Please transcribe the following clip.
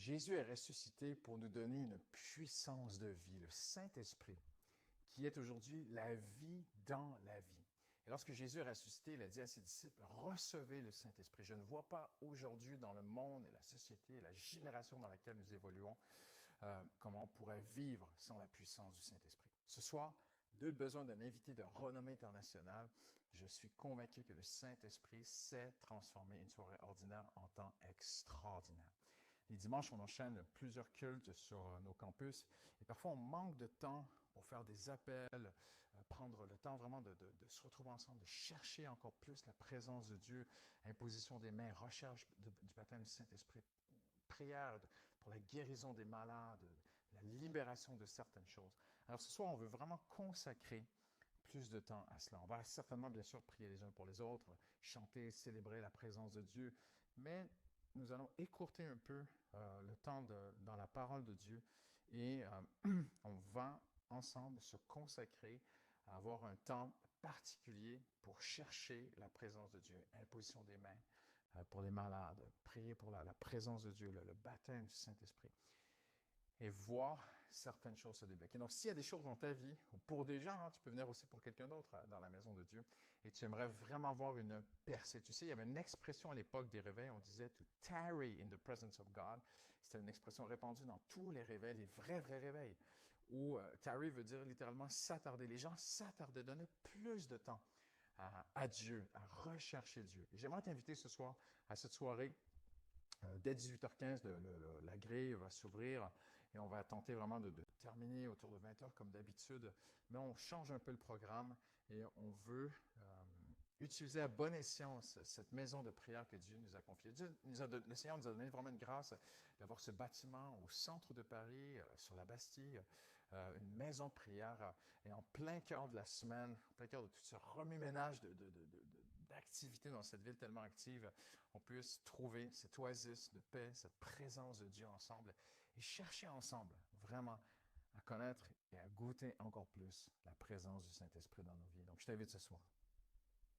Jésus est ressuscité pour nous donner une puissance de vie, le Saint-Esprit, qui est aujourd'hui la vie dans la vie. Et lorsque Jésus est ressuscité, il a dit à ses disciples, recevez le Saint-Esprit. Je ne vois pas aujourd'hui dans le monde et la société et la génération dans laquelle nous évoluons comment on pourrait vivre sans la puissance du Saint-Esprit. Ce soir, nul besoin d'un invité de renommée internationale. Je suis convaincu que le Saint-Esprit sait transformer une soirée ordinaire en temps extraordinaire. Les dimanches, on enchaîne plusieurs cultes sur nos campus et parfois on manque de temps pour faire des appels, prendre le temps vraiment de se retrouver ensemble, de chercher encore plus la présence de Dieu, imposition des mains, recherche du baptême du Saint-Esprit, prière pour la guérison des malades, la libération de certaines choses. Alors ce soir, on veut vraiment consacrer plus de temps à cela. On va certainement, bien sûr, prier les uns pour les autres, chanter, célébrer la présence de Dieu, mais nous allons écourter un peu le temps dans la parole de Dieu et on va ensemble se consacrer à avoir un temps particulier pour chercher la présence de Dieu, imposition des mains pour les malades, prier pour la présence de Dieu, le baptême du Saint-Esprit et voir certaines choses se débloquer. Donc, s'il y a des choses dans ta vie, ou pour des gens, tu peux venir aussi pour quelqu'un d'autre dans la maison de Dieu, et tu aimerais vraiment voir une percée. Tu sais, il y avait une expression à l'époque des réveils, on disait to tarry in the presence of God. C'était une expression répandue dans tous les réveils, les vrais réveils, où tarry veut dire littéralement s'attarder. Les gens s'attardaient, donnaient plus de temps à Dieu, à rechercher Dieu. Et j'aimerais t'inviter ce soir à cette soirée dès 18h15, la grille va s'ouvrir et on va tenter vraiment de terminer autour de 20h comme d'habitude. Mais on change un peu le programme et on veut utiliser à bon escient cette maison de prière que Dieu nous a confiée. Le Seigneur nous a donné vraiment une grâce d'avoir ce bâtiment au centre de Paris, sur la Bastille, une maison de prière et en plein cœur de la semaine, en plein cœur de tout ce remue-ménage d'activités dans cette ville tellement active, on puisse trouver cette oasis de paix, cette présence de Dieu ensemble et chercher ensemble vraiment à connaître et à goûter encore plus la présence du Saint-Esprit dans nos vies. Donc, je t'invite ce soir.